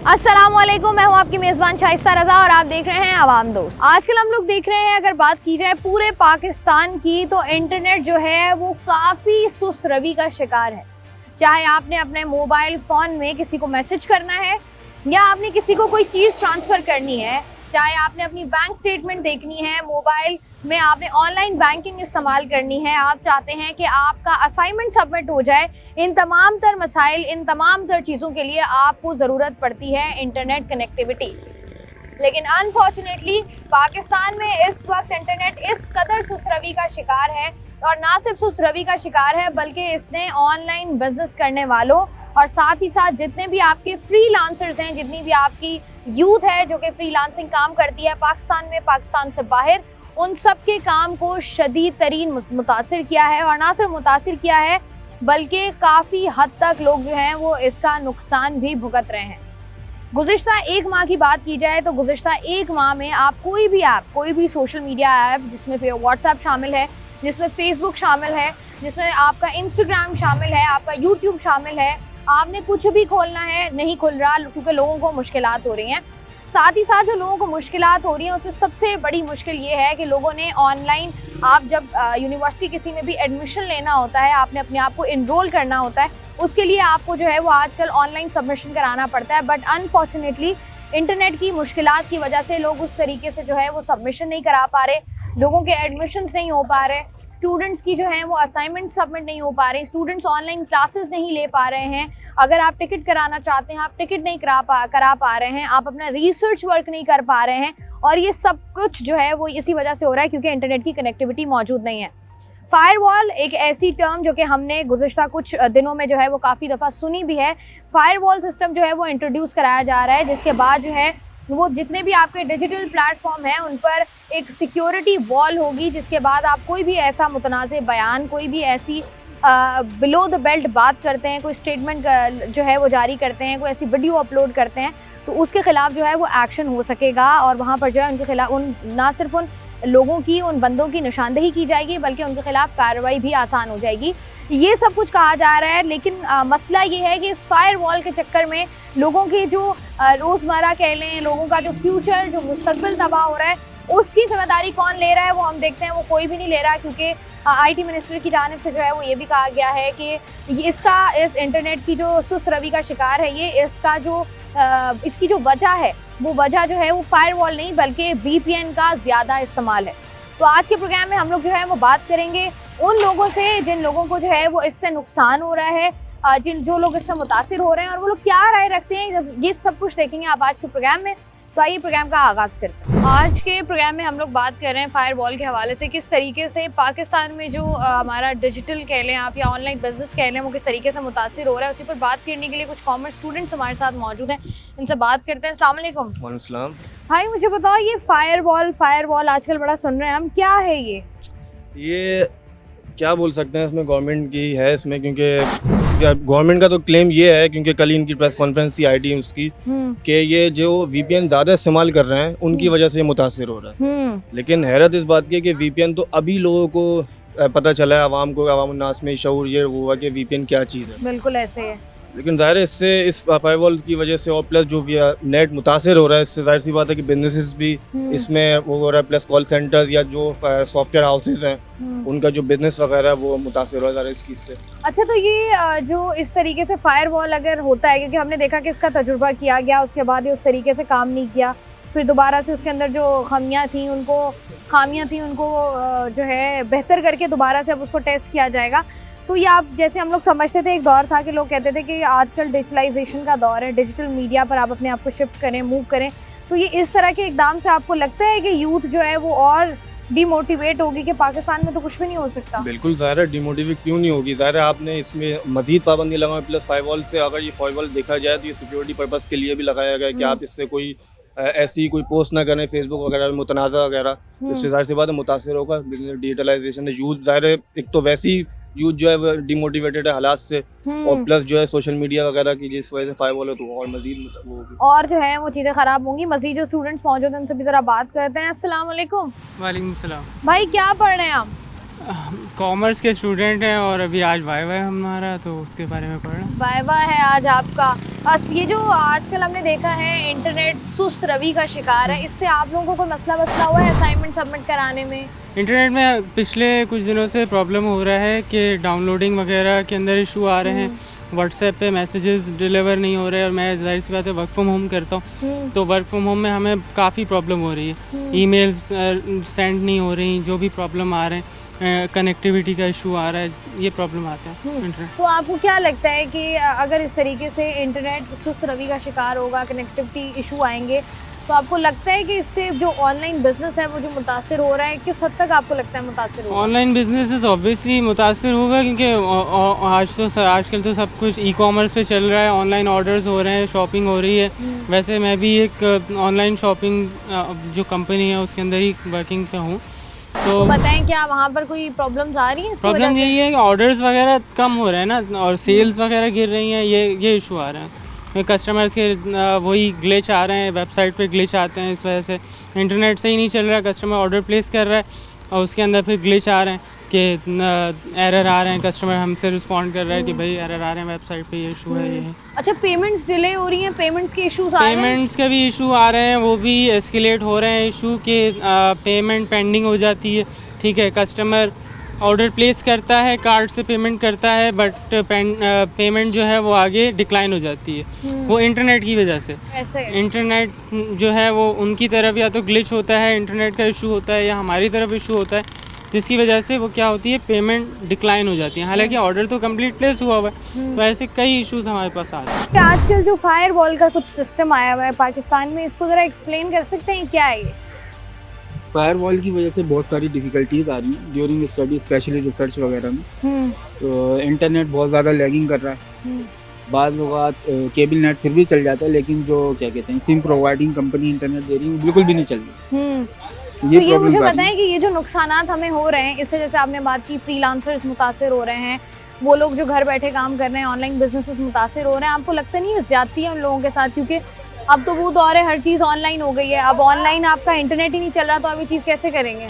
अस्सलामुअलैकुम, मैं हूं आपकी मेज़बान शाइस्ता रज़ा और आप देख रहे हैं आवाम दोस्त। आजकल हम लोग देख रहे हैं, अगर बात की जाए पूरे पाकिस्तान की, तो इंटरनेट जो है वो काफ़ी सुस्त रवि का शिकार है। चाहे आपने अपने मोबाइल फ़ोन में किसी को मैसेज करना है या आपने किसी को कोई चीज़ ट्रांसफ़र करनी है, चाहे आपने अपनी बैंक स्टेटमेंट देखनी है, मोबाइल में आपने ऑनलाइन बैंकिंग इस्तेमाल करनी है, आप चाहते हैं कि आपका असाइनमेंट सबमिट हो जाए, इन तमाम तर मसाइल, इन तमाम तर चीज़ों के लिए आपको ज़रूरत पड़ती है इंटरनेट कनेक्टिविटी। लेकिन अनफॉर्चुनेटली पाकिस्तान में इस वक्त इंटरनेट इस कदर सुस्त रवि का शिकार है, और ना सिर्फ सुस्त रवि का शिकार है बल्कि इसने ऑनलाइन बिजनेस करने वालों और साथ ही साथ जितने भी आपके फ्रीलांसर्स हैं, जितनी भी आपकी यूथ है जो कि फ्रीलांसिंग काम करती है पाकिस्तान में, पाकिस्तान से बाहर, उन सब के काम को शदीद तरीन मुतासिर किया है। और ना सिर्फ मुतासिर किया है बल्कि काफ़ी हद तक लोग जो हैं वो इसका नुकसान भी भुगत रहे हैं। गुज़िश्ता एक माह की बात की जाए तो गुज़िश्ता एक माह में आप कोई भी ऐप, कोई भी सोशल मीडिया ऐप, जिसमें फिर व्हाट्सएप शामिल है, जिसमें फेसबुक शामिल है, जिसमें आपका इंस्टाग्राम शामिल है, आपका यूट्यूब शामिल है, आपने कुछ भी खोलना है नहीं खुल रहा क्योंकि लोगों को मुश्किलात हो रही हैं। साथ ही साथ जो लोगों को मुश्किलात हो रही हैं उसमें सबसे बड़ी मुश्किल ये है कि लोगों ने ऑनलाइन, आप जब यूनिवर्सिटी किसी में भी एडमिशन लेना होता है, आपने अपने आप को इनरोल करना होता है, उसके लिए आपको जो है वो आजकल ऑनलाइन सबमिशन कराना पड़ता है। बट अनफॉर्चुनेटली इंटरनेट की मुश्किलात की वजह से लोग उस तरीके से जो है वो सबमिशन नहीं करा पा रहे, लोगों के एडमिशन्स नहीं हो पा रहे, स्टूडेंट्स की जो हैं वो असाइनमेंट सबमिट नहीं हो पा रहे, स्टूडेंट्स ऑनलाइन क्लासेस नहीं ले पा रहे हैं। अगर आप टिकट कराना चाहते हैं, आप टिकट नहीं करा पा रहे हैं, आप अपना रिसर्च वर्क नहीं कर पा रहे हैं, और ये सब कुछ जो है वो इसी वजह से हो रहा है क्योंकि इंटरनेट की कनेक्टिविटी मौजूद नहीं है। फायरवॉल एक ऐसी टर्म जो कि हमने गुज़िश्ता कुछ दिनों में जो है वो काफ़ी दफ़ा सुनी भी है। फायरवॉल सिस्टम जो है वो इंट्रोड्यूस कराया जा रहा है, जिसके बाद जो है वो जितने भी आपके डिजिटल प्लेटफॉर्म हैं उन पर एक सिक्योरिटी वॉल होगी, जिसके बाद आप कोई भी ऐसा मुतनाज़ बयान, कोई भी ऐसी बिलो द बेल्ट बात करते हैं, कोई स्टेटमेंट जो है वो जारी करते हैं, कोई ऐसी वीडियो अपलोड करते हैं, तो उसके ख़िलाफ़ जो है वो एक्शन हो सकेगा। और वहाँ पर जो है उनके खिलाफ, उन ना सिर्फ उन लोगों की, उन बंदों की निशानदेही की जाएगी बल्कि उनके खिलाफ कार्रवाई भी आसान हो जाएगी। ये सब कुछ कहा जा रहा है, लेकिन मसला ये है कि इस फायर वॉल के चक्कर में लोगों की जो रोज़मर्रा कह लें, लोगों का जो फ्यूचर, जो मुस्तकबिल तबाह हो रहा है, उसकी जिम्मेदारी कौन ले रहा है वो हम देखते हैं वो कोई भी नहीं ले रहा, क्योंकि IT मिनिस्टर की जानिब से जो है वो ये भी कहा गया है कि इस इंटरनेट की जो सुस्त रवि का शिकार है, ये इसकी जो वजह है वो वजह जो है वो फायर वॉल नहीं बल्कि VPN का ज़्यादा इस्तेमाल है। तो आज के प्रोग्राम में हम लोग जो है वो बात करेंगे उन लोगों से जिन लोगों को जो है वो इससे नुकसान हो रहा है, जो लोग इससे मुतासिर हो रहे हैं और वो लोग क्या राय रखते हैं, जब ये सब कुछ देखेंगे आप आज के प्रोग्राम में। तो आइए प्रोग्राम का आगाज़ करते हैं। आज के प्रोग्राम में हम लोग बात कर रहे हैं फायर वॉल के हवाले से, किस तरीके से पाकिस्तान में जो हमारा डिजिटल कह लें आप या ऑनलाइन बिजनेस कह लें वो किस तरीके से मुतासिर हो रहा है। उसी पर बात करने के लिए कुछ कॉमर्स स्टूडेंट्स हमारे साथ मौजूद हैं, इनसे बात करते हैं। अस्सलाम वालेकुम। वालेकुम सलाम। भाई मुझे बताओ, ये फायर वॉल आजकल बड़ा सुन रहे हैं हम, क्या है ये क्या बोल सकते हैं, इसमें गवर्नमेंट की है इसमें, क्योंकि गवर्नमेंट का तो क्लेम ये है, क्योंकि कल इनकी प्रेस कॉन्फ्रेंस थी IT उसकी, कि ये जो VPN ज़्यादा इस्तेमाल कर रहे हैं उनकी वजह से मुतासिर हो रहा है। लेकिन हैरत इस बात की है कि VPN तो अभी लोगों को पता चला है, आवाम को, आवाम उन्नास में शऊर ये हुआ कि VPN क्या चीज़ है। बिल्कुल ऐसे है। लेकिन ज़ाहिर है इससे, इस फायरवॉल की वजह से और प्लस जो नेट मुतासिर हो रहा है, इससे जाहिर सी बात है कि बिजनेसेस भी इसमें वो हो रहा है, प्लस कॉल सेंटर्स या जो सॉफ्टवेयर हाउसेस हैं उनका जो बिजनेस वगैरह है वो मुतासिर हो रहा है इस चीज़ से। अच्छा, तो ये जो इस तरीके से फायर वॉल अगर होता है, क्योंकि हमने देखा कि इसका तजुर्बा किया गया, उसके बाद ये उस तरीके से काम नहीं किया, फिर दोबारा से उसके अंदर जो खामियां थी उनको जो है बेहतर करके दोबारा से अब उसको टेस्ट किया जाएगा। तो ये आप, जैसे हम लोग समझते थे, एक दौर था कि लोग कहते थे कि आजकल डिजिटलाइजेशन का दौर है, डिजिटल मीडिया पर आप अपने आप को शिफ्ट करें, मूव करें, तो ये इस तरह के इकदाम से आपको लगता है कि यूथ जो है वो और डिमोटिवेट होगी कि पाकिस्तान में तो कुछ भी नहीं हो सकता? बिल्कुल, ज़ाहिर है डिमोटिवेट क्यों नहीं होगी, ज़ाहिर है आपने इसमें मजीद पाबंदी लगाई, प्लस फायरवॉल से, अगर ये फायरवॉल देखा जाए तो ये सिक्योरिटी पर्पज़ के लिए भी लगाया गया है कि आप इससे कोई ऐसी कोई पोस्ट ना करें फेसबुक वगैरह में, मुतनाज़ा वगैरह, इससे ज़ाहिर सी बात है मुतासिर होगा डिजिटलाइजेशन। यूथ ज़ाहिर है, एक तो वैसी यूथ जो है वो डिमोटिवेटेड है हालात से, और प्लस जो है सोशल मीडिया वगैरह की जिस वजह से फायरवॉल है तो और मजीद वो होगी और जो है वो चीज़ें ख़राब होंगी। मजीद जो स्टूडेंट्स मौजूद हैं उनसे भी ज़रा बात करते हैं। अस्सलाम वालेकुम। वालेकुम सलाम। भाई क्या पढ़ रहे हैं आप? कॉमर्स के स्टूडेंट हैं और अभी आज वाइवा है हमारा, तो उसके बारे में पढ़ रहे हैं। वाइवा है आज आपका। बस ये जो आजकल हमने देखा है इंटरनेट सुस्त रवि का शिकार है, इससे आप लोगों को कोई मसला हुआ है असाइनमेंट सबमिट कराने में? इंटरनेट में पिछले कुछ दिनों से प्रॉब्लम हो रहा है कि डाउनलोडिंग वगैरह के अंदर इशू आ रहे हैं, व्हाट्सएप पे मैसेजेस डिलीवर नहीं हो रहे हैं। और मैं जाहिर सी बात है वर्क फ्रॉम होम करता हूँ, तो वर्क फ्रॉम होम में हमें काफ़ी प्रॉब्लम हो रही है, ईमेल्स सेंड नहीं हो रही, जो भी प्रॉब्लम आ रहे हैं, कनेक्टिविटी का इशू आ रहा है, ये प्रॉब्लम आता है इंटरनेट। तो आपको क्या लगता है कि अगर इस तरीके से इंटरनेट सुस्त रवि का शिकार होगा, कनेक्टिविटी इशू आएंगे, तो आपको लगता है कि इससे जो ऑनलाइन बिजनेस है वो जो मुतासिर हो रहा है, किस हद तक आपको लगता है मुतासिर होगा? ऑनलाइन बिजनेस तो ऑब्वियसली मुतासिर होगा, क्योंकि आजकल तो सब कुछ ई कॉमर्स पे चल रहा है, ऑनलाइन ऑर्डर्स हो रहे हैं, शॉपिंग हो रही है। वैसे मैं भी एक ऑनलाइन शॉपिंग जो कंपनी है उसके अंदर ही वर्किंग पे हूँ। तो बताएं क्या वहाँ पर कोई प्रॉब्लम्स आ रही हैं? प्रॉब्लम यही है कि ऑर्डर्स वगैरह कम हो रहे हैं ना, और सेल्स वगैरह गिर रही हैं, ये इशू आ रहे हैं। कस्टमर्स के वही ग्लिच आ रहे हैं, वेबसाइट पे ग्लिच आते हैं, इस वजह से इंटरनेट सही नहीं चल रहा है। कस्टमर ऑर्डर प्लेस कर रहा है और उसके अंदर फिर ग्लिच आ रहे हैं कि एरर आ रहे हैं, कस्टमर हमसे रिस्पॉन्ड कर रहा है कि भाई एरर आ रहे हैं वेबसाइट पे, ये इशू है, ये है। अच्छा, पेमेंट्स डिले हो रही हैं, पेमेंट्स के इश्यूज आ रहे हैं? पेमेंट्स के भी इशू आ रहे हैं, वो भी एस्केलेट हो रहे हैं इशू के, पेमेंट पेंडिंग हो जाती है। ठीक है, कस्टमर ऑर्डर प्लेस करता है, कार्ड से पेमेंट करता है, बट पेमेंट जो है वो आगे डिक्लाइन हो जाती है, वो इंटरनेट की वजह से। ऐसे इंटरनेट जो है वो उनकी तरफ या तो ग्लिच होता है, इंटरनेट का इशू होता है, या हमारी तरफ इशू होता है, जिसकी वजह से वो क्या होती है, पेमेंट डिक्लाइन हो जाती है। हालांकि ऑर्डर तो कंप्लीट प्लेस हुआ हुआ है, तो ऐसे कई इश्यूज हमारे पास आ रहे हैं। आजकल जो फायरवॉल का कुछ सिस्टम आया हुआ है पाकिस्तान में, इसको ज़रा एक्सप्लेन कर सकते हैं क्या है ये? फायरवॉल की वजह से बहुत सारी डिफ़िकल्टीज आ रही हैं ड्यूरिंग स्टडी, स्पेशली रिसर्च वगैरह में। तो इंटरनेट बहुत ज़्यादा लैगिंग कर रहा है। बाज़ लोग केबल नेट फिर भी चल जाता है, लेकिन जो क्या कहते हैं सिम प्रोवाइडिंग कंपनी इंटरनेट दे रही है बिल्कुल भी नहीं चल रही। तो ये मुझे बताएं कि ये जो नुकसानात हमें हो रहे हैं, इससे जैसे आपने बात की फ्रीलांसर्स मुतासिर हो रहे हैं, वो लोग जो घर बैठे काम कर रहे हैं, ऑनलाइन बिजनेसेस मुतासिर हो रहे हैं, आपको लगता नहीं है ज्यादती है उन लोगों के साथ? क्योंकि अब तो वो दौर है, हर चीज़ ऑनलाइन हो गई है। अब ऑनलाइन आपका इंटरनेट ही नहीं चल रहा, तो आप ये चीज़ कैसे करेंगे?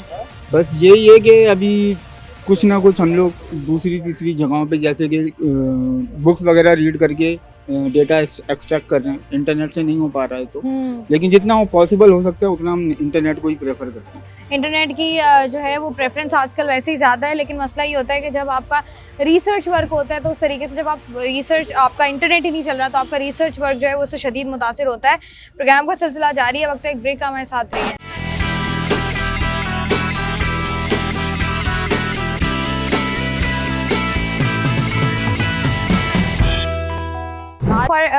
बस यही है कि अभी कुछ ना कुछ हम लोग दूसरी तीसरी जगहों पे, जैसे कि बुक्स वगैरह रीड करके डेटा एक्सट्रैक्ट कर रहे हैं, इंटरनेट से नहीं हो पा रहा है तो। लेकिन जितना पॉसिबल हो सकता है उतना हम इंटरनेट को ही प्रेफर करते हैं। इंटरनेट की जो है वो प्रेफरेंस आजकल वैसे ही ज़्यादा है, लेकिन मसला ये होता है कि जब आपका रिसर्च वर्क होता है, तो उस तरीके से जब आप रिसर्च, आपका इंटरनेट ही नहीं चल रहा, तो आपका रिसर्च वर्क जो है वो उससे शदीद मुतासिर होता है। प्रोग्राम का सिलसिला जारी है, वक्त एक ब्रेक का, हमारे साथ रही है।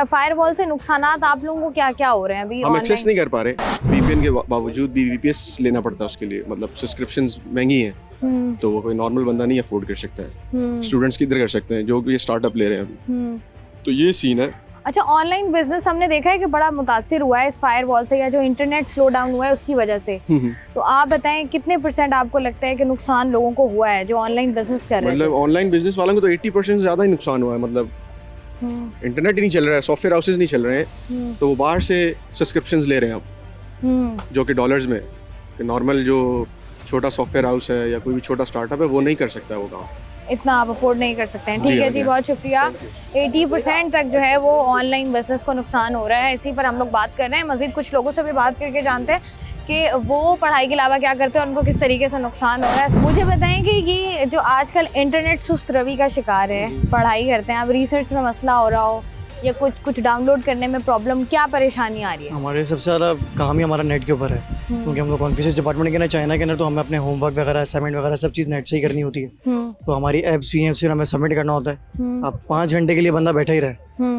फायरवॉल से नुकसानात आप लोगों को क्या क्या हो रहे हैं अभी? हम एक्सेस नहीं कर पा रहे, वीपीएन के बावजूद भी वीपीएस लेना पड़ता है उसके लिए, मतलब सब्सक्रिप्शंस महंगी हैं, तो वो कोई नॉर्मल बंदा नहीं अफोर्ड कर सकता है। स्टूडेंट्स किधर कर सकते हैं जो ये स्टार्टअप ले रहे हैं अभी, तो ये सीन है। अच्छा, ऑनलाइन बिजनेस हमने देखा है कि बड़ा मुतासिर हुआ है इस फायरवॉल से, या जो इंटरनेट स्लो डाउन हुआ है उसकी वजह से। तो आप बताएं कितने % आपको लगता है कि नुकसान लोगों को हुआ है जो ऑनलाइन बिजनेस कर रहे हैं? मतलब ऑनलाइन बिजनेस वालों को तो 80% ज़्यादा ही नुकसान हुआ है। मतलब इंटरनेट ही नहीं चल रहा है, सॉफ्टवेयर हाउसेज नहीं चल रहे हैं, तो वो बाहर से सब्सक्रिप्शंस ले रहे हैं अब, जो कि डॉलर्स में। नॉर्मल जो छोटा सॉफ्टवेयर हाउस है या कोई भी छोटा स्टार्टअप है वो नहीं कर सकता वो काम, इतना आप अफोर्ड नहीं कर सकते हैं। ठीक है जी, बहुत शुक्रिया। 80% तक जो है वो ऑनलाइन बिजनेस को नुकसान हो रहा है, इसी पर हम लोग बात कर रहे हैं। मजीद कुछ लोगों से भी बात करके जानते हैं कि वो पढ़ाई के अलावा क्या करते हैं, उनको किस तरीके से नुकसान हो रहा है। मुझे बताएं कि ये जो आजकल इंटरनेट सुस्त रवि का शिकार है, पढ़ाई करते हैं, अब रिसर्च में मसला हो रहा हो या कुछ डाउनलोड करने में प्रॉब्लम, क्या परेशानी आ रही है? हमारे सबसे ज़्यादा काम ही हमारा नेट के ऊपर है, क्योंकि हम लोग कॉन्फ्यूज डिपार्टमेंट के ना, चाइना के अंदर, तो हमें अपने होमवर्क वगैरह, असाइनमेंट वगैरह सब चीज़ नेट से ही करनी होती है। तो हमारी ऐप्स भी हैं, फिर हमें सबमिट करना होता है। अब 5 घंटे के लिए बंदा बैठा ही रहे,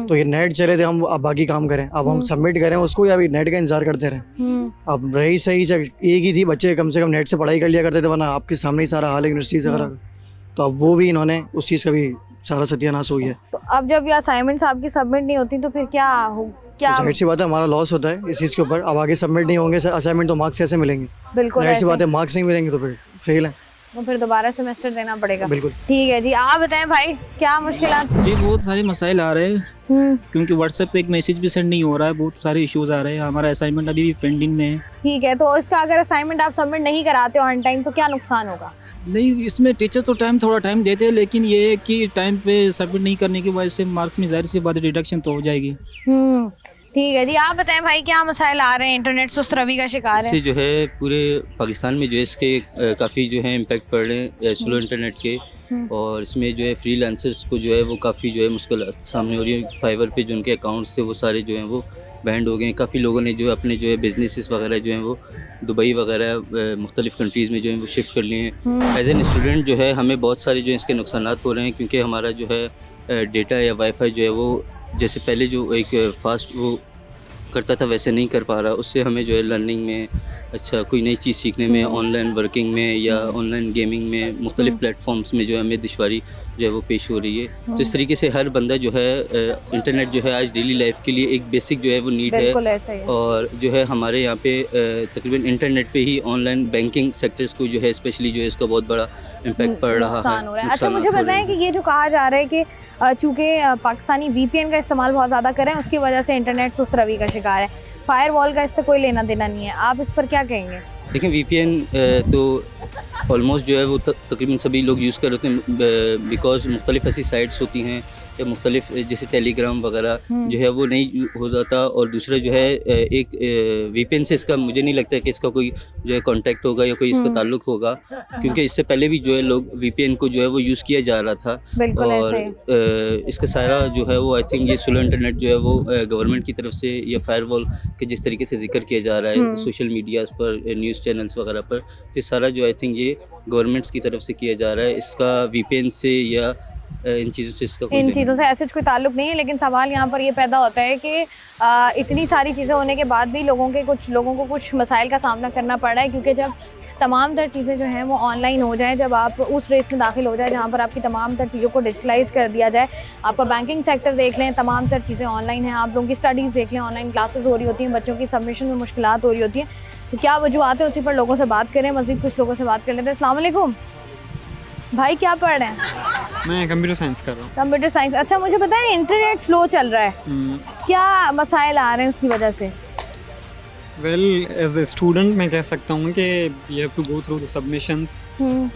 तो ये नेट चले थे, हम अब बाकी काम करें, अब हम सबमिट करें उसको या अभी नेट का इंतजार करते रहें। अब रही सही एक ही थी, बच्चे कम से कम नेट से पढ़ाई कर लिया करते थे, वरना आपके सामने ही सारा हाल है यूनिवर्सिटीज़ वगैरह। तो अब वो भी इन्होंने उस चीज़ का भी सारा सत्यानाश हुई है। तो अब जब ये असाइनमेंट्स आपकी सबमिट नहीं होती तो फिर क्या जाहिर सी बात है हमारा लॉस होता है इस चीज़ के ऊपर। अब आगे सबमिट नहीं होंगे असाइनमेंट तो मार्क्स कैसे मिलेंगे? बिल्कुल जाहिर सी बात है, मार्क्स नहीं मिलेंगे तो फिर फेल है। वो फिर दोबारा सेमेस्टर देना पड़ेगा। बिल्कुल। ठीक है जी, आप बताएं भाई क्या मुश्किलात? जी बहुत सारे मसाइल आ रहे हैं क्योंकि व्हाट्सएप पे एक मैसेज भी सेंड नहीं हो रहा है, बहुत सारे इश्यूज आ रहे हैं। हमारा असाइनमेंट अभी भी पेंडिंग में है। ठीक है, तो इसका अगर असाइनमेंट आप सबमिट नहीं कराते ऑन टाइम तो क्या नुकसान होगा? नहीं, इसमें टीचर तो थोड़ा टाइम देते हैं, लेकिन ये है कि टाइम पे सबमिट नहीं करने की वजह से मार्क्स में जाहिर सी बात डिडक्शन तो हो जाएगी। ठीक है जी, आप बताएं भाई क्या मसाइल आ रहे हैं? इंटरनेट सुस्त रवि का शिकार है। इससे जो है पूरे पाकिस्तान में जो है इसके काफ़ी जो है इम्पैक्ट पड़ रहे हैं स्लो इंटरनेट के, और इसमें जो है फ्रीलांसर्स को जो है वो काफ़ी जो है मुश्किल सामने हो रही है। फाइवर पे जो उनके अकाउंट्स थे वो सारे जो हैं वो बैंड हो गए हैं। काफ़ी लोगों ने जो है अपने जो है बिजनेसेस वगैरह जो हैं वो दुबई वगैरह मुख्तलिफ़ कंट्रीज़ में जो है वो शिफ्ट कर लिए हैं। एज एन स्टूडेंट जो है हमें बहुत सारे जो है इसके नुकसानात हो रहे हैं, क्योंकि हमारा जो है डेटा या वाईफाई जो है वो जैसे पहले जो एक फास्ट वो करता था वैसे नहीं कर पा रहा। उससे हमें जो है लर्निंग में, अच्छा कोई नई चीज़ सीखने में, ऑनलाइन वर्किंग में या ऑनलाइन गेमिंग में, मुख्तलिफ प्लेटफॉर्म्स में जो है हमें दुश्वारी जो है वो पेश हो रही है। तो इस तरीके से हर बंदा जो है इंटरनेट जो है आज डेली लाइफ के लिए एक बेसिक जो है वो नीड है। और जो है हमारे यहाँ पे तकरीबन इंटरनेट पे ही ऑनलाइन बैंकिंग सेक्टर्स को जो है स्पेशली जो है इसका बहुत बड़ा इम्पैक्ट पड़ रहा है। अच्छा मुझे बताएं कि ये जो कहा जा रहा है कि चूँकि पाकिस्तानी VPN का इस्तेमाल बहुत ज़्यादा कर रहे हैं उसकी वजह से इंटरनेट सुस्त रवि का शिकार है, फायरवॉल का इससे कोई लेना देना नहीं है, आप इस पर क्या कहेंगे? देखिए VPN तो ऑलमोस्ट जो है वो तकरीबन सभी लोग यूज़ कर रहे हैं, बिकॉज मुख्तलिफ ऐसी साइट्स होती हैं या मुख्तलिफ जैसे टेलीग्राम वगैरह जो है वो नहीं हो जाता। और दूसरा जो है एक VPN से इसका मुझे नहीं लगता कि इसका कोई जो है कांटेक्ट होगा या कोई इसका ताल्लुक होगा, क्योंकि इससे पहले भी जो है लोग VPN को जो है वो यूज़ किया जा रहा था। और इसका सारा जो है वो आई थिंक ये स्लो इंटरनेट जो है वो गवर्नमेंट की तरफ से या फायरवॉल के जिस तरीके से जिक्र किया जा रहा है सोशल मीडियाज़ पर, न्यूज़ चैनल्स वगैरह पर, तो सारा जो आई थिंक ये गवर्नमेंट्स की तरफ से किया जा रहा है। इसका VPN से या इन चीज़ों से ऐसे कोई ताल्लुक नहीं है। लेकिन सवाल यहाँ पर ये पैदा होता है कि इतनी सारी चीज़ें होने के बाद भी कुछ लोगों को कुछ मसाइल का सामना करना पड़ रहा है, क्योंकि जब तमाम तर चीज़ें जो हैं वो ऑनलाइन हो जाए, जब आप उस रेस में दाखिल हो जाए जहाँ पर आपकी तमाम तर चीज़ों को डिजिटलाइज कर दिया जाए, आपका बैंकिंग सेक्टर देख लें, तमाम तर चीज़ें ऑनलाइन हैं, आप लोगों की स्टडीज़ देख लें, ऑनलाइन क्लासेस हो रही होती हैं, बच्चों की सबमिशन में मुश्किलात हो रही होती हैं, तो क्या वजूहत है उसी पर लोगों से बात करें। मज़ीद कुछ लोगों से बात कर लेते हैं। अस्सलाम वालेकुम भाई, क्या पढ़ रहे हैं? मैं कंप्यूटर साइंस कर रहा हूँ। कंप्यूटर साइंस, अच्छा मुझे बताएं इंटरनेट स्लो चल रहा है, क्या मसाइल आ रहे हैं उसकी वजह से? वेल एज ए स्टूडेंट मैं कह सकता हूँ कि you have to go through the submissions,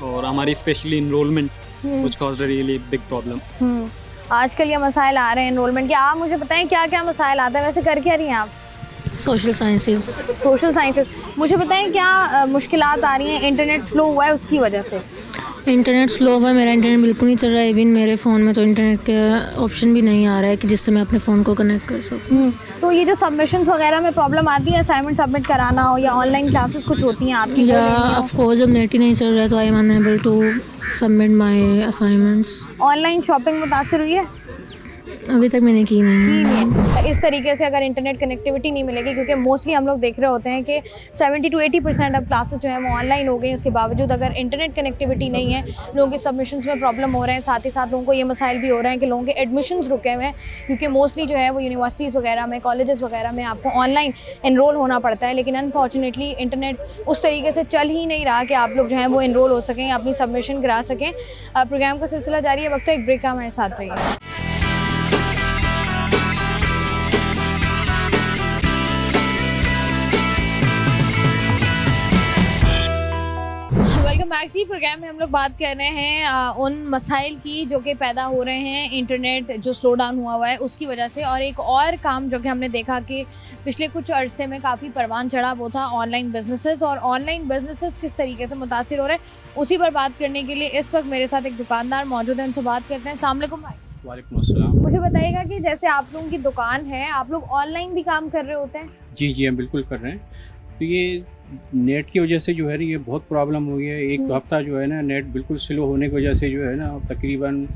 और हमारी specially enrolment which caused a really big problem. आजकल ये मसाइल आ रहे हैं इनरोलमेंट के, आप मुझे बताएं क्या क्या मसाइल आता है? वैसे कर क्या रही हैं आप? Social sciences. मुझे बताएं क्या मुश्किलात आ रही हैं? इंटरनेट स्लो हुआ है उसकी वजह से? इंटरनेट स्लो हुआ, मेरा इंटरनेट बिल्कुल नहीं चल रहा है। इवन मेरे फ़ोन में तो इंटरनेट का ऑप्शन भी नहीं आ रहा है कि जिससे मैं अपने फ़ोन को कनेक्ट कर सकूँ। तो ये जो सबमिशंस वगैरह में प्रॉब्लम आती है, असाइनमेंट सबमिट कराना हो या ऑनलाइन क्लासेस कुछ होती हैं आपकी? या ऑफ कोर्स जब नेट ही नहीं चल रहा है तो I am unable to submit my assignments. Online shopping मुतासिर हुई है? अभी तक मैंने की नहीं है। इस तरीके से अगर इंटरनेट कनेक्टिविटी नहीं मिलेगी, क्योंकि मोस्टली हम लोग देख रहे होते हैं कि 70 to 80% अब क्लासेस जो हैं वो ऑनलाइन हो गई हैं, उसके बावजूद अगर इंटरनेट कनेक्टिविटी नहीं है, लोगों के सबमिशंस में प्रॉब्लम हो रहे हैं, साथ ही साथ लोगों को ये मसाइल भी हो रहे हैं कि लोगों के एडमिशन्स रुके हुए हैं, क्योंकि मोस्टली जो है वो यूनिवर्सिटीज़ वगैरह में, कॉलेजेस वगैरह में आपको ऑनलाइन एनरोल होना पड़ता है, लेकिन अनफॉर्चुनेटली इंटरनेट उस तरीके से चल ही नहीं रहा कि आप लोग जो हैं वो एनरोल हो सकें, अपनी सबमिशन करा सकें। प्रोग्राम का सिलसिला जारी है, वक्त एक ब्रेक का, हमारे साथ रहिए। वेलकम बैक जी। प्रोग्राम में हम लोग बात कर रहे हैं उन मसाइल की जो कि पैदा हो रहे हैं इंटरनेट जो स्लो डाउन हुआ है उसकी वजह से, और एक और काम जो कि हमने देखा कि पिछले कुछ अरसे में काफ़ी परवान चढ़ा, वो था ऑनलाइन बिजनेसेस, और ऑनलाइन बिजनेसेस किस तरीके से मुतासिर हो रहे हैं उसी पर बात करने के लिए इस वक्त मेरे साथ एक दुकानदार मौजूद है, उनसे बात करते हैं। अस्सलाम वालेकुम भाई। वालेकुम अस्सलाम। मुझे बताइएगा कि जैसे आप लोगों की दुकान है, आप लोग ऑनलाइन भी काम कर रहे होते हैं? जी हम बिल्कुल कर रहे हैं। तो ये नेट की वजह से जो है ना ये बहुत प्रॉब्लम हुई है। एक हफ़्ता जो है ना नेट बिल्कुल स्लो होने की वजह से जो है ना तकरीबन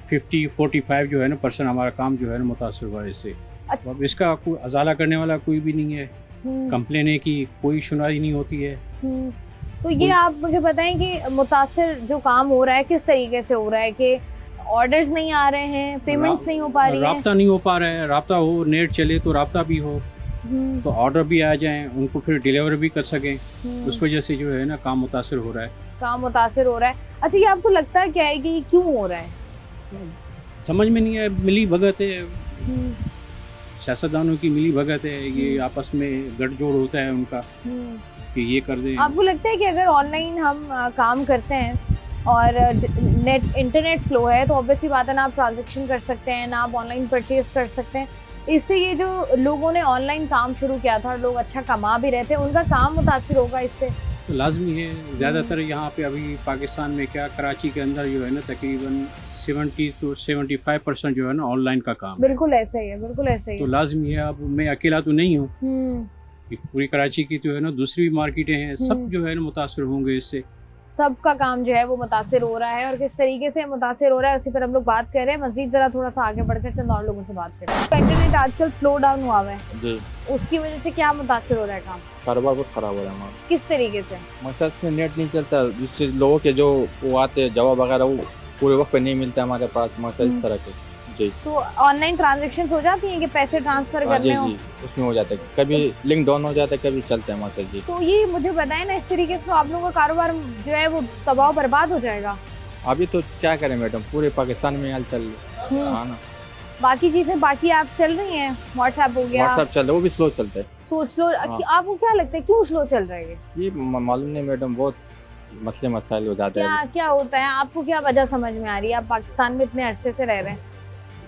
50-45 जो है ना % हमारा काम जो है ना मुतासर हुआ है इससे। अच्छा। अब इसका कोई अजाला करने वाला कोई भी नहीं है, कंप्लेन की कोई सुनवाई नहीं होती है। तो ये आप मुझे बताएं कि मुतासर जो काम हो रहा है किस तरीके से हो रहा है कि ऑर्डर्स नहीं आ रहे हैं, पेमेंट्स नहीं हो पा रही है? राब्ता नहीं हो पा रहा है। राब्ता हो, नेट चले तो राब्ता भी हो, तो ऑर्डर भी आ जाएं, उनको फिर डिलीवर भी कर सकें। उस वजह से जो है ना काम मुतासर हो रहा है। काम मुतासर हो रहा है। अच्छा, ये आपको लगता है क्या है कि ये क्यों हो रहा है? समझ में नहीं है, मिली भगत है, सियासतदानों की मिली भगत है, ये आपस में गठजोड़ होता है उनका कि ये कर दें। आपको लगता है कि अगर ऑनलाइन हम काम करते हैं और इंटरनेट स्लो है तो ऑब्वियसली बात है ना आप ट्रांजैक्शन कर सकते हैं, ना आप ऑनलाइन परचेज कर सकते हैं, इससे ये जो लोगों ने ऑनलाइन काम शुरू किया था और लोग अच्छा कमा भी रहे थे, उनका काम मुतासिर होगा इससे? तो लाजमी है। ज़्यादातर यहाँ पे अभी पाकिस्तान में क्या, कराची के अंदर जो है ना तकरीबन 70 to 75% जो है ना ऑनलाइन का काम है। बिल्कुल ऐसा ही है, बिल्कुल ऐसा ही तो है। लाजमी है। अब मैं अकेला तो नहीं हूँ, पूरी कराची की जो है ना दूसरी भी मार्केटें हैं, सब जो है ना मुतासर होंगे इससे। सबका काम जो है वो मुतासिर हो रहा है, और किस तरीके से मुतासिर हो रहा है उसी पर हम लोग बात कर रहे हैं। मजीद जरा थोड़ा सा आगे बढ़कर चंद और लोगों से बात करें। इंटरनेट आजकल स्लो डाउन हुआ है जी, उसकी वजह से क्या मुतासिर हो रहा है काम? कारोबार बहुत ख़राब हो रहा है हमारा। किस तरीके से? मसद में नेट नहीं चलता, जिससे लोगों के जो वो आते हैं जवाब वगैरह वो पूरे वक्त पे नहीं मिलता हमारे पास, मसद इस तरह के। जी, तो ऑनलाइन ट्रांजैक्शन हो जाती हैं कि पैसे ट्रांसफर हाँ, जी करने हो? जी, उसमें हो जाता है, कभी लिंक डाउन हो जाता है, कभी चलते हैं मसद जी। तो ये मुझे बताएं ना, इस तरीके से तो आप लोगों का कारोबार जो है वो तबाह बर्बाद हो जाएगा। अभी तो क्या करें मैडम, पूरे पाकिस्तान में हाल चल रही है। हाँ ना, बाकी चीजें, बाकी ऐप चल रही हैं, व्हाट्सएप हो गया, व्हाट्सएप चल रहा है, वो भी स्लो चलता है। सोच लो। आपको क्या लगता है क्यों स्लो चल रहा है ये मालूम नहीं मैडम, बहुत मसले मसाइल हो जाते क्या हैं। क्या होता है? आपको क्या वजह समझ में आ रही है? आप पाकिस्तान में इतने अरसे से रह रहे हैं,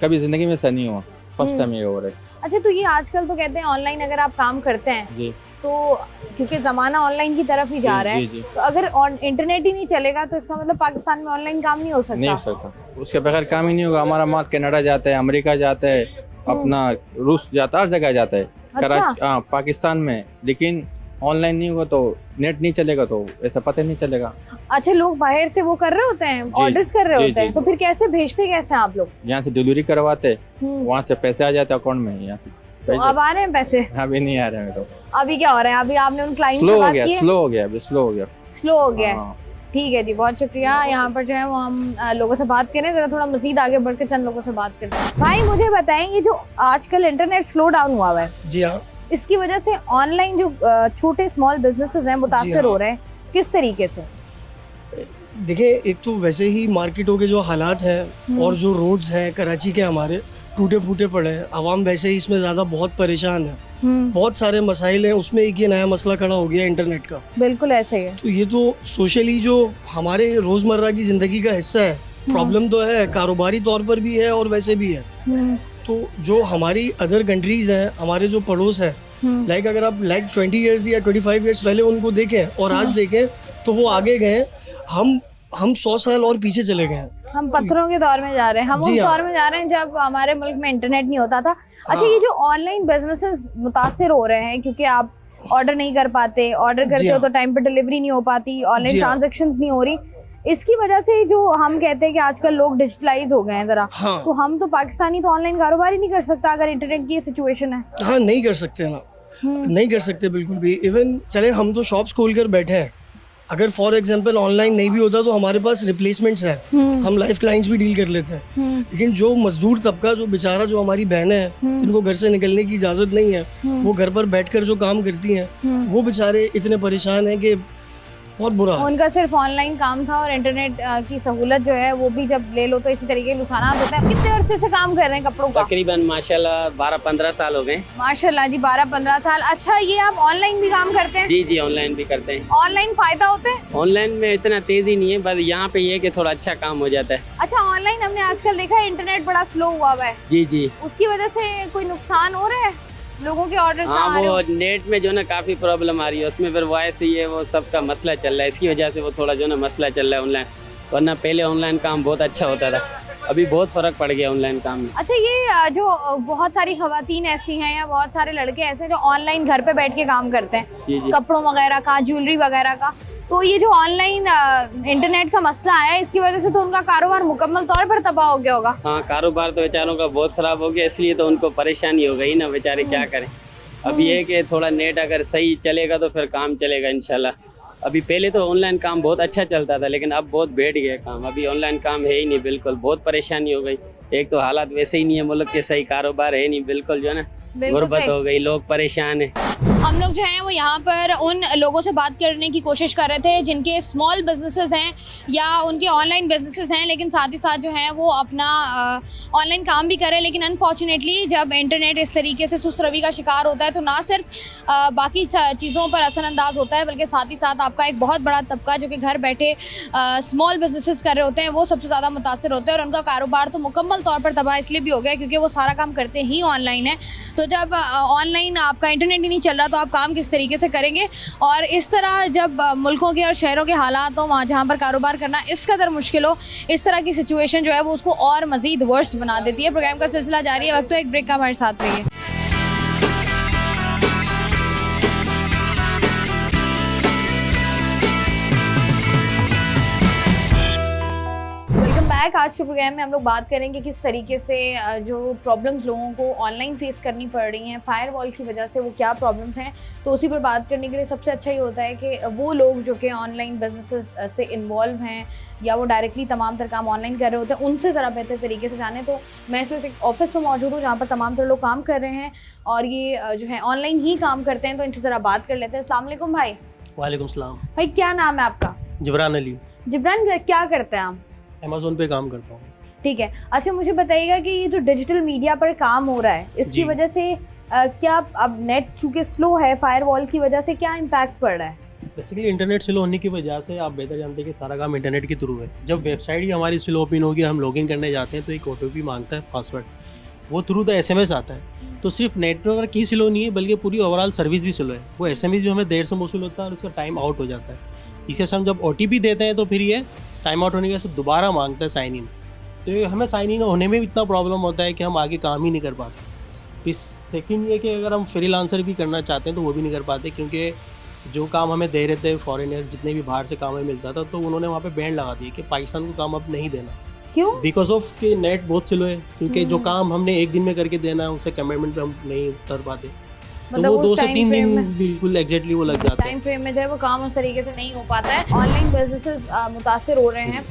कभी जिंदगी में ऐसा नहीं हुआ, फर्स्ट टाइम ये हो रहा है। अच्छा, तो ये आजकल तो कहते हैं ऑनलाइन अगर आप काम करते हैं जी, तो क्योंकि जमाना ऑनलाइन की तरफ ही जा रहा है, जी, जी। तो अगर इंटरनेट ही नहीं चलेगा तो इसका मतलब पाकिस्तान में ऑनलाइन काम नहीं हो सकता? नहीं हो सकता, उसके बगैर काम ही नहीं होगा। हमारा माल कनाडा जाता है, अमेरिका जाता है, अपना रूस जाता है, हर जगह जाता है। कराची, हाँ, पाकिस्तान में। लेकिन ऑनलाइन नहीं होगा तो नेट नहीं चलेगा तो ऐसा पता नहीं चलेगा। अच्छा, लोग बाहर से वो कर रहे होते हैं, ऑर्डर्स कर रहे होते हैं, तो फिर कैसे भेजते कैसे आप लोग? यहाँ से डिलीवरी करवाते, वहाँ से पैसे आ जाते अकाउंट में, यहाँ से तो अब आ रहे हैं पैसे? अभी नहीं आ रहे हैं तो। अभी क्या हो रहा है? अभी आपने उन क्लाइंट स्लो से हो बात गया, की है? स्लो हो गया, अभी स्लो हो गया, स्लो हो गया। हाँ। ठीक है जी, बहुत शुक्रिया। यहाँ पर जो है वो हम लोगों से बात करें, जरा थोड़ा मजीद आगे बढ़ के चंद लोगों से बात करें। भाई मुझे बताएं, ये जो आजकल इंटरनेट स्लो डाउन हुआ है, जी हाँ, इसकी वजह से ऑनलाइन जो छोटे स्मॉल बिजनेसेस हैं मुतासर हो रहे हैं, किस तरीके से? देखिए, एक तो वैसे ही मार्केटों के जो हालात हैं और जो रोड्स हैं कराची के हमारे टूटे फूटे पड़े हैं, आवाम वैसे ही इसमें ज़्यादा बहुत परेशान है। बहुत सारे मसाइल हैं, उसमें एक ये नया मसला खड़ा हो गया इंटरनेट का। बिल्कुल ऐसे ही है। तो ये तो सोशली जो हमारे रोज़मर्रा की ज़िंदगी का हिस्सा है, प्रॉब्लम तो है, कारोबारी तौर पर भी है और वैसे भी है। तो जो हमारी अदर कंट्रीज़ हैं, हमारे जो पड़ोस हैं, लाइक अगर आप 20 ईयर्स या 25 ईयर्स पहले उनको देखें और आज देखें तो वो आगे गए, हम 100 साल और पीछे चले गए हैं। हम पत्थरों के दौर में जा रहे हैं, हम उस दौर में जा रहे हैं जब हमारे मुल्क में इंटरनेट नहीं होता था। अच्छा, ये जो ऑनलाइन बिजनेसेस मुतासिर हो रहे हैं क्योंकि आप ऑर्डर नहीं कर पाते, ऑर्डर करते हो तो टाइम पे डिलीवरी नहीं हो पाती, ऑनलाइन ट्रांजैक्शंस नहीं हो रही, इसकी वजह से जो हम कहते हैं कि आजकल लोग डिजिटलाइज हो गए हैं जरा, तो हम तो पाकिस्तानी तो ऑनलाइन कारोबार ही नहीं कर सकता अगर इंटरनेट की सिचुएशन है। हाँ, नहीं कर सकते ना, नहीं कर सकते बिल्कुल भी। इवन चले हम तो शॉप्स खोल कर बैठे हैं, अगर फॉर एग्जांपल ऑनलाइन नहीं भी होता तो हमारे पास रिप्लेसमेंट्स हैं, हम लाइव क्लाइंट्स भी डील कर लेते हैं। लेकिन जो मजदूर तबका, जो बेचारा, जो हमारी बहनें हैं जिनको घर से निकलने की इजाज़त नहीं है, वो घर पर बैठकर जो काम करती हैं, वो बेचारे इतने परेशान हैं कि बहुत बुरा। उनका सिर्फ ऑनलाइन काम था और इंटरनेट की सहूलत जो है वो भी जब ले लो तो इसी तरीके के नुकसान होते हैं। कितने अरसे से काम कर रहे हैं कपड़ों का? तकरीबन माशाल्लाह 12-15 साल हो गए। माशाल्लाह जी, 12-15 साल। अच्छा, ये आप ऑनलाइन भी काम करते हैं? जी जी, ऑनलाइन भी करते हैं। ऑनलाइन फायदा होता है? ऑनलाइन में इतना तेजी नहीं है, बस यहाँ पे ये कि थोड़ा अच्छा काम हो जाता है। अच्छा, ऑनलाइन हमने आजकल देखा है इंटरनेट बड़ा स्लो हुआ है। जी जी, उसकी वजह से कोई नुकसान हो रहा है लोगों के ऑर्डर? हाँ, वो नेट में जो ना काफी प्रॉब्लम आ रही है, उसमें फिर वॉइस ये वो सबका मसला चल रहा है, इसकी वजह से वो थोड़ा जो ना मसला चल रहा है ऑनलाइन। वरना पहले ऑनलाइन काम बहुत अच्छा होता था, अभी बहुत फर्क पड़ गया ऑनलाइन काम में। अच्छा, ये जो बहुत सारी खवातीन ऐसी हैं या बहुत सारे लड़के ऐसे जो ऑनलाइन घर पे बैठ के काम करते हैं, जी जी, कपड़ों वगैरह का, ज्वेलरी वगैरह का, तो ये जो ऑनलाइन इंटरनेट का मसला आया इसकी वजह से तो उनका कारोबार मुकम्मल तौर पर तबाह हो गया होगा। हाँ, कारोबार तो बेचारों का बहुत खराब हो गया, इसलिए तो उनको परेशानी हो गई ना, बेचारे क्या करें। अब ये कि थोड़ा नेट अगर सही चलेगा तो फिर काम चलेगा इंशाल्लाह। अभी पहले तो ऑनलाइन काम बहुत अच्छा चलता था, लेकिन अब बहुत बैठ गया काम, अभी ऑनलाइन काम है ही नहीं, बिल्कुल बहुत परेशानी हो गई। एक तो हालात वैसे ही नहीं है मुल्क के, सही कारोबार है नहीं बिल्कुल, जो है ना गुर्बत सही। हो गई, लोग परेशान हैं। हम लोग जो हैं वो यहाँ पर उन लोगों से बात करने की कोशिश कर रहे थे जिनके स्मॉल बिजनेसेस हैं या उनके ऑनलाइन बिजनेसेस हैं, लेकिन साथ ही साथ जो है वो अपना ऑनलाइन काम भी करें, लेकिन अनफॉर्चुनेटली जब इंटरनेट इस तरीके से सुस्त रवि का शिकार होता है तो ना सिर्फ बाकी चीज़ों पर असरअंदाज होता है, बल्कि साथ ही साथ आपका एक बहुत बड़ा तबका जो कि घर बैठे स्मॉल बिजनेसेस कर रहे होते हैं वो सबसे ज़्यादा मुतासर होते हैं, और उनका कारोबार तो मुकम्मल तौर पर तबाह इसलिए भी हो गया क्योंकि वो सारा काम करते ही ऑनलाइन है। तो जब ऑनलाइन आपका इंटरनेट ही नहीं चल रहा तो आप काम किस तरीके से करेंगे, और इस तरह जब मुल्कों के और शहरों के हालात हो वहाँ जहाँ पर कारोबार करना इस कदर मुश्किल हो, इस तरह की सिचुएशन जो है वो उसको और मजीद वर्स्ट बना देती है। प्रोग्राम का सिलसिला जारी है, वक्त तो एक ब्रेक का, हमारे साथ रहिए। आज के प्रोग्राम में हम लोग बात करेंगे किस तरीके से जो प्रॉब्लम्स लोगों को ऑनलाइन फेस करनी पड़ रही हैं फायरवॉल की वजह से, वो क्या प्रॉब्लम्स हैं। तो उसी पर बात करने के लिए सबसे अच्छा ये होता है कि वो लोग जो कि ऑनलाइन बिजनेसेस से इन्वॉल्व हैं या वो डायरेक्टली तमाम तर काम ऑनलाइन कर रहे होते हैं उनसे ज़रा बेहतर तरीके से जाने। तो मैं इस वक्त एक ऑफिस में मौजूद हूँ जहाँ पर तमाम तर लोग काम कर रहे हैं और ये जो है ऑनलाइन ही काम करते हैं, तो इनसे ज़रा बात कर लेते हैं। अस्सलाम वालेकुम भाई। वालेकुम सलाम। भाई क्या नाम है आपका? जिब्रान अली। जिब्रान, क्या करते हैं आप? अमेज़न पे काम करता हूँ। ठीक है, अच्छा मुझे बताइएगा कि ये जो डिजिटल मीडिया पर काम हो रहा है इसकी वजह से क्या अब नेट क्योंकि स्लो है फायरवॉल की वजह से क्या इम्पैक्ट पड़ रहा है? बेसिकली इंटरनेट स्लो होने की वजह से आप बेहतर जानते हैं कि सारा काम इंटरनेट के थ्रू है। जब वेबसाइट ही हमारी स्लो ओपन होगी, हम लॉगिन करने जाते हैं तो एक OTP मांगता है, पासवर्ड, वो थ्रू द SMS आता है। तो सिर्फ नेटवर्क ही स्लो नहीं है बल्कि पूरी ओवरऑल सर्विस भी स्लो है। वो SMS भी हमें देर से मौसूल होता है और उसका टाइम आउट हो जाता है। इसके साथ हम जब OTP देते हैं तो फिर ये टाइम आउट होने के बाद दोबारा मांगता है साइन इन। तो हमें साइन इन होने में भी इतना प्रॉब्लम होता है कि हम आगे काम ही नहीं कर पाते। फिर सेकंड ये कि अगर हम फ्रीलांसर भी करना चाहते हैं तो वो भी नहीं कर पाते क्योंकि जो काम हमें दे रहे थे फॉरेनर, जितने भी बाहर से काम हमें मिलता था, तो उन्होंने वहाँ पे बैन लगा दिया कि पाकिस्तान को काम अब नहीं देना। क्यों? बिकॉज ऑफ कि नेट बहुत स्लो है, क्योंकि जो काम हमने एक दिन में करके देना है उसे कमिटमेंट पे हम नहीं उतर पाते। तो वो 2 से 3 दिन बिल्कुल एग्जैक्टली वो लग जाता है। टाइम फ्रेम में जो है वो काम उस तरीके से नहीं हो पाता है। ऑनलाइन बिजनेसेस मुतासर हो रहे हैं,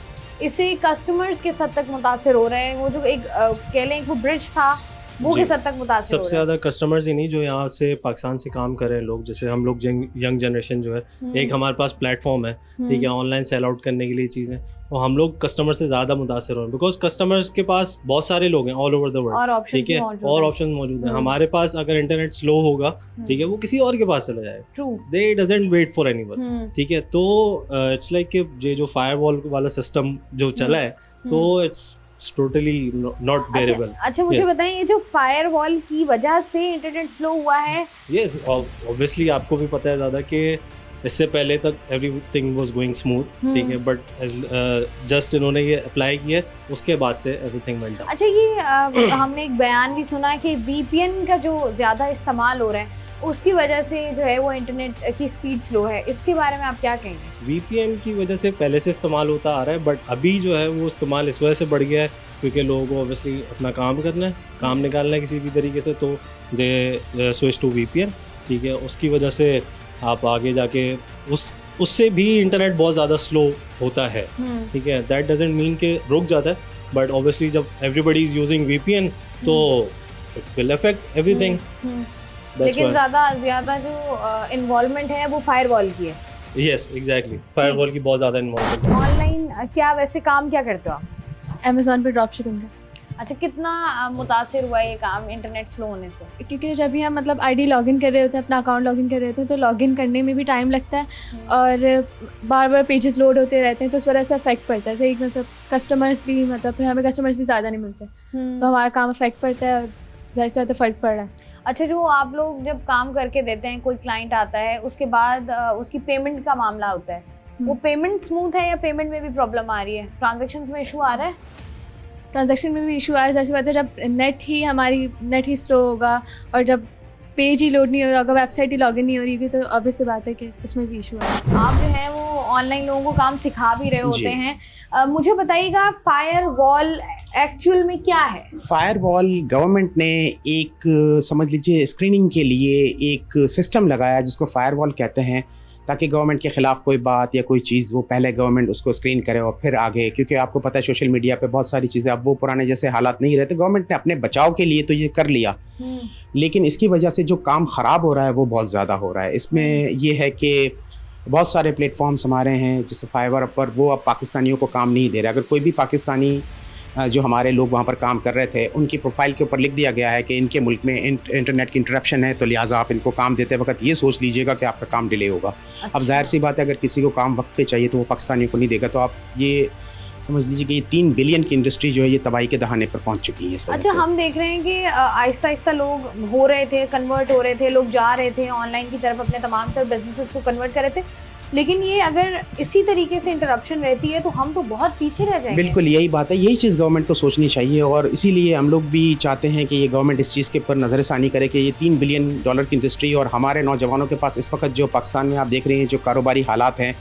इससे कस्टमर्स के हद तक मुतासर हो रहे हैं। वो जो एक कह लें वो ब्रिज था वो किस हद तक मुतासर हो रहा है? सबसे ज़्यादा कस्टमर्स ही नहीं जो यहाँ से पाकिस्तान से काम कर रहे हैं लोग, जैसे हम लोग यंग जनरेशन जो है, एक हमारे पास प्लेटफॉर्म है, ठीक है, ऑनलाइन सेल आउट करने के लिए चीज़ें, और हम लोग कस्टमर से ज़्यादा मुतासर हो रहे हैं बिकॉज कस्टमर्स के पास बहुत सारे लोग हैं ऑल ओवर द वर्ल्ड, ठीक है, और ऑप्शन मौजूद हैं। हमारे पास अगर इंटरनेट स्लो होगा, ठीक है, वो किसी और के पास चला जाएगा, they doesn't wait for anyone, ठीक है। तो इट्स लाइक कि जो फायरवॉल वाला सिस्टम जो चला है तो इट्स टोटली नॉट बेरेबल। अच्छा मुझे बताएं, ये जो फायरवॉल की वजह से इंटरनेट स्लो हुआ है? यस, ऑब्वियसली आपको भी पता है ज़्यादा कि इससे पहले तक एवरीथिंग वाज गोइंग स्मूथ, ठीक है, बट जस्ट इन्होंने ये अप्लाई किया उसके बाद से एवरीथिंग वेंट डाउन। अच्छा ये हमने एक बयान भी सुना है कि VPN का जो ज़्यादा इस्तेमाल हो रहा है उसकी वजह से जो है वो इंटरनेट की स्पीड स्लो है, इसके बारे में आप क्या कहेंगे? VPN की वजह से पहले से इस्तेमाल होता आ रहा है, बट अभी जो है वो इस्तेमाल इस वजह से बढ़ गया है क्योंकि लोगों को ऑब्वियसली अपना काम करना है, काम निकालना है किसी भी तरीके से, तो दे स्विच टू VPN, ठीक है। उसकी वजह से आप आगे जाके उससे भी इंटरनेट बहुत ज़्यादा स्लो होता है, ठीक है। दैट डजंट मीन कि रुक जाता है, बट ऑब्वियसली जब एवरीबडी इज़ यूजिंग VPN तो इट विल अफेक्ट एवरीथिंग। लेकिन ज़्यादा जो इन्वॉल्वमेंट है वो फायरवॉल की है। यस एग्जैक्टली, फायरवॉल की बहुत ज़्यादा इन्वॉल्वमेंट है। ऑनलाइन क्या वैसे काम क्या करते हो आप? अमेज़ॉन पे ड्रॉप शिपिंग का। अच्छा, कितना मुतासिर हुआ ये काम इंटरनेट स्लो होने से? क्योंकि जब भी हम मतलब ID लॉगिन कर रहे होते हैं, अपना अकाउंट लॉगिन कर रहे होते हैं, तो लॉगिन करने में भी टाइम लगता है और बार बार पेजेस लोड होते रहते हैं, तो उस वजह से अफेक्ट पड़ता है। सही मतलब कस्टमर्स भी मतलब फिर हमें कस्टमर्स भी ज़्यादा नहीं मिलते, तो हमारा काम अफेक्ट पड़ता है और ज़्यादा से ज़्यादा फ़र्क पड़ रहा है। अच्छा, जो आप लोग जब काम करके देते हैं, कोई क्लाइंट आता है उसके बाद उसकी पेमेंट का मामला होता है, वो पेमेंट स्मूथ है या पेमेंट में भी प्रॉब्लम आ रही है? ट्रांजैक्शंस में इशू आ रहा है? ट्रांजैक्शन में भी इशू आ रहा है, जैसी बात है जब नेट ही स्लो होगा और जब पेज ही लोड नहीं हो रहा होगा, वेबसाइट ही लॉगिन नहीं हो रही होगी, तो ऑब्वियस सी बात है कि इसमें भी इशू है। आप जो है वो ऑनलाइन लोगों को काम सिखा भी रहे होते हैं, मुझे बताइएगा फायरवॉल एक्चुअल में क्या है? फायरवॉल गवर्नमेंट ने एक समझ लीजिए स्क्रीनिंग के लिए एक सिस्टम लगाया जिसको फायरवॉल कहते हैं, ताकि गवर्नमेंट के ख़िलाफ़ कोई बात या कोई चीज़ वो पहले गवर्नमेंट उसको स्क्रीन करे और फिर आगे, क्योंकि आपको पता है सोशल मीडिया पे बहुत सारी चीज़ें अब वो पुराने जैसे हालात नहीं रहते। गवर्नमेंट ने अपने बचाव के लिए तो ये कर लिया, लेकिन इसकी वजह से जो काम ख़राब हो रहा है वो बहुत ज़्यादा हो रहा है। इसमें ये है कि बहुत सारे प्लेटफॉर्म्स हमारे हैं जैसे फाइवर पर, वो अब पाकिस्तानियों को काम नहीं दे रहे। अगर कोई भी पाकिस्तानी जो हमारे लोग वहाँ पर काम कर रहे थे उनकी प्रोफाइल के ऊपर लिख दिया गया है कि इनके मुल्क में इंटरनेट की इंटरप्शन है, तो लिहाजा आप इनको काम देते वक्त ये सोच लीजिएगा कि आपका काम डिले होगा। अब जाहिर सी बात है अगर किसी को काम वक्त पे चाहिए तो वो पाकिस्तानियों को नहीं देगा। तो आप ये समझ लीजिए कि ये 3 बिलियन की इंडस्ट्री जो है ये तबाही के दहाने पर पहुँच चुकी है इस वजह से। हम देख रहे हैं कि आहिस्ता आहिस्ता लोग हो रहे थे, कन्वर्ट हो रहे थे, लोग जा रहे थे ऑनलाइन की तरफ, अपने तमाम तर बिजनेसेस को कन्वर्ट कर रहे थे। लेकिन ये अगर इसी तरीके से इंटरप्शन रहती है तो हम तो बहुत पीछे रह जाएंगे। बिल्कुल यही बात है, यही चीज़ गवर्नमेंट को सोचनी चाहिए और इसीलिए हम लोग भी चाहते हैं कि ये गवर्नमेंट इस चीज़ के ऊपर नज़रसानी करे कि ये 3 बिलियन डॉलर की इंडस्ट्री और हमारे नौजवानों के पास इस वक्त जो पाकिस्तान में आप देख रहे हैं जो कारोबारी हालात हैं,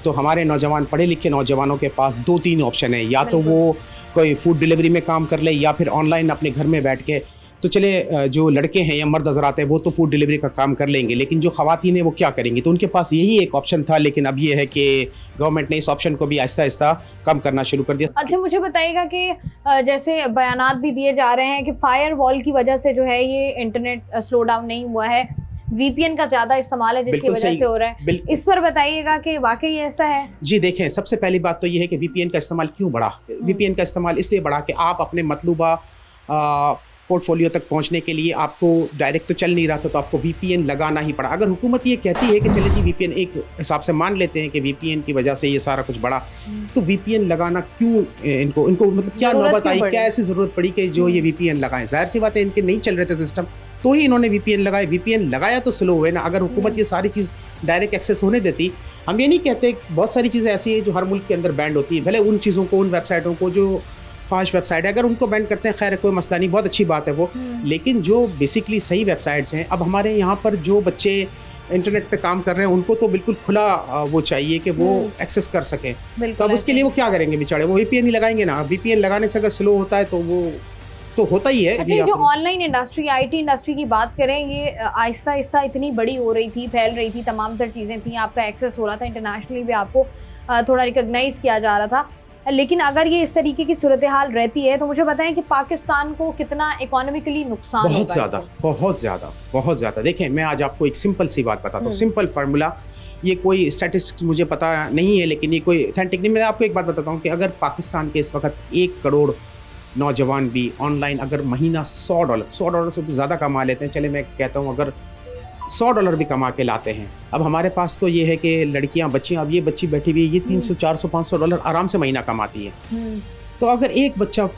तो हमारे नौजवान पढ़े लिखे नौजवानों के पास 2-3 ऑप्शन है, या तो वो कोई फूड डिलीवरी में काम कर ले या फिर ऑनलाइन अपने घर में बैठ के। तो चले जो लड़के हैं या मर्द हज़रात हैं वो तो फूड डिलीवरी का काम कर लेंगे, लेकिन जो ख़वातीन हैं वो क्या करेंगी? तो उनके पास यही एक ऑप्शन था, लेकिन अब ये है कि गवर्नमेंट ने इस ऑप्शन को भी आहिस्ता आहिस्ता कम करना शुरू कर दिया। अच्छा, मुझे बताइएगा कि जैसे बयानात भी दिए जा रहे हैं कि फायर वॉल की वजह से जो है ये इंटरनेट स्लो डाउन नहीं हुआ है, VPN का ज़्यादा इस्तेमाल है जिसकी वजह से हो रहा है। इस पर बताइएगा कि वाकई ऐसा है? जी देखें, सबसे पहली बात तो ये है कि VPN का इस्तेमाल क्यों बढ़ा। VPN का इस्तेमाल इसलिए बढ़ा कि आप अपने मतलूबा पोर्टफोलियो तक पहुंचने के लिए आपको डायरेक्ट तो चल नहीं रहा था, तो आपको VPN लगाना ही पड़ा। अगर हुकूमत ये कहती है कि चले जी VPN, एक हिसाब से मान लेते हैं कि VPN की वजह से ये सारा कुछ बढ़ा, तो VPN लगाना क्यों इनको मतलब क्या नौबत आई, क्या ऐसी ज़रूरत पड़ी कि जो ये VPN लगाएं? जाहिर सी बात है इनके नहीं चल रहे थे सिस्टम, तो ही इन्होंने VPN लगाए। VPN लगाया तो स्लो हुए ना। अगर हुकूमत ये सारी चीज़ डायरेक्ट एक्सेस होने देती, हम ये नहीं कहते, बहुत सारी चीज़ें ऐसी हैं जो हर मुल्क के अंदर बैंड होती है, भले उन चीज़ों को, उन वेबसाइटों को जो फाश वेबसाइट है अगर उनको बैन करते हैं खैर कोई मसला नहीं, बहुत अच्छी बात है वो, लेकिन जो बेसिकली सही वेबसाइट्स हैं, अब हमारे यहाँ पर जो बच्चे इंटरनेट पे काम कर रहे हैं उनको तो बिल्कुल खुला वो चाहिए कि वो एक्सेस कर सकें। तो अब उसके लिए वो क्या करेंगे बेचारे? वो VPN ही लगाएंगे ना। VPN लगाने से अगर स्लो होता है तो वो तो होता ही है। अच्छा, जो ऑनलाइन इंडस्ट्री, IT इंडस्ट्री की बात करें, ये आहिस्ता आहिस्ता इतनी बड़ी हो रही थी, फैल रही थी, तमाम तर चीज़ें थी, आपका एक्सेस हो रहा था, इंटरनेशनली भी आपको थोड़ा रिकॉग्नाइज किया जा रहा था। लेकिन अगर ये इस तरीके की सूरत हाल रहती है तो मुझे बताएं कि पाकिस्तान को कितना इकोनॉमिकली नुकसान होगा? बहुत ज़्यादा। देखें, मैं आज आपको एक सिंपल सी बात बताता हूँ, सिंपल फार्मूला। ये कोई स्टैटिस्टिक्स मुझे पता नहीं है, लेकिन ये कोई ऑथेंटिक नहीं। मैं आपको एक बात बताता हूँ कि अगर पाकिस्तान के इस वक्त 1 करोड़ नौजवान भी ऑनलाइन अगर महीना $100 से तो ज़्यादा कमा लेते हैं, चले मैं कहता हूँ अगर $100 भी कमा के लाते हैं। अब हमारे पास तो ये है कि लड़कियां, बच्चियां, अब ये बच्ची बैठी हुई है, ये $300, $400, $500 आराम से महीना कमाती है। तो अगर एक बच्चा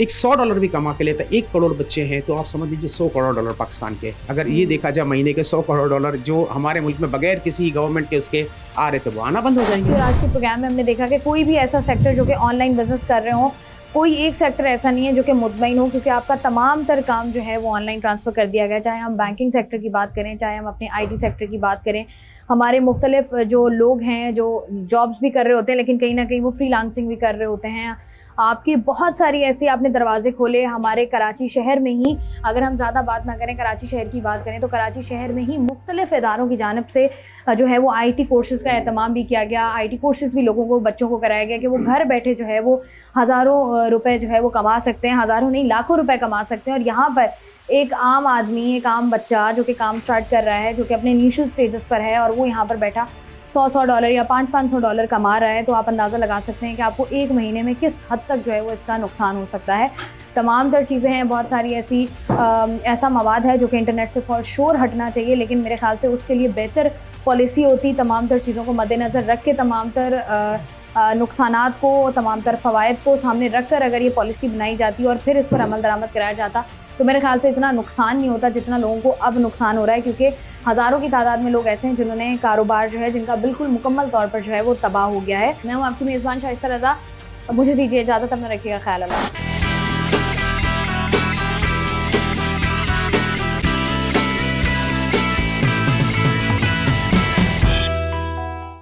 एक $100 भी कमा के लेता है, 1 करोड़ बच्चे हैं, तो आप समझ लीजिए $100 करोड़ पाकिस्तान के। अगर ये देखा जाए महीने के $100 करोड़ जो हमारे मुल्क में बगैर किसी गवर्नमेंट के उसके आ रहे थे, वो आना बंद हो जाएंगे। तो आज के प्रोग्राम में हमने देखा कि कोई भी ऐसा सेक्टर जो कि ऑनलाइन बिजनेस कर रहे हो, कोई एक सेक्टर ऐसा नहीं है जो कि मुतमईन हो, क्योंकि आपका तमाम तर काम जो है वो ऑनलाइन ट्रांसफ़र कर दिया गया। चाहे हम बैंकिंग सेक्टर की बात करें, चाहे हम अपने IT सेक्टर की बात करें, हमारे मुख्तलिफ जो लोग हैं जो जॉब्स भी कर रहे होते हैं लेकिन कहीं ना कहीं वो फ्रीलांसिंग भी कर रहे होते हैं। आपकी बहुत सारी ऐसी आपने दरवाजे खोले हमारे कराची शहर में ही। अगर हम ज़्यादा बात ना करें, कराची शहर की बात करें, तो कराची शहर में ही मुख्तलिफ इदारों की जानिब से जो है वो IT कोर्सेज़ का एहतमाम भी किया गया। IT कोर्सेज़ भी लोगों को, बच्चों को कराया गया कि वो घर बैठे जो है वो हज़ारों रुपए जो है वो कमा सकते हैं, हज़ारों नहीं लाखों रुपए कमा सकते हैं। और यहाँ पर एक आम आदमी, एक आम बच्चा जो कि काम स्टार्ट कर रहा है, जो कि अपने इनिशियल स्टेजेस पर है, और वो यहाँ पर बैठा $100 या $500 कमा रहा है, तो आप अंदाज़ा लगा सकते हैं कि आपको एक महीने में किस हद तक जो है वो इसका नुकसान हो सकता है। तमाम तर चीज़ें हैं, बहुत सारी ऐसा मवाद है जो कि इंटरनेट से फॉर श्योर हटना चाहिए, लेकिन मेरे ख्याल से उसके लिए बेहतर पॉलिसी होती। तमाम तर चीज़ों को मद्देनज़र रख के, तमाम तर नुकसानात को, तमाम तर फ़वाइद को सामने रख कर अगर ये पॉलिसी बनाई जाती और फिर इस पर अमल दरामद कराया जाता, तो मेरे ख्याल से इतना नुकसान नहीं होता जितना लोगों को अब नुकसान हो रहा है। क्योंकि हज़ारों की तादाद में लोग ऐसे हैं जिन्होंने कारोबार जो है, जिनका बिल्कुल मुकम्मल तौर पर जो है वो तबाह हो गया है। मैं हूँ आपकी मेज़बान शाइस्ता रज़ा, मुझे दीजिए इजाज़त, अपना रखिएगा ख्याल। अल्लाह।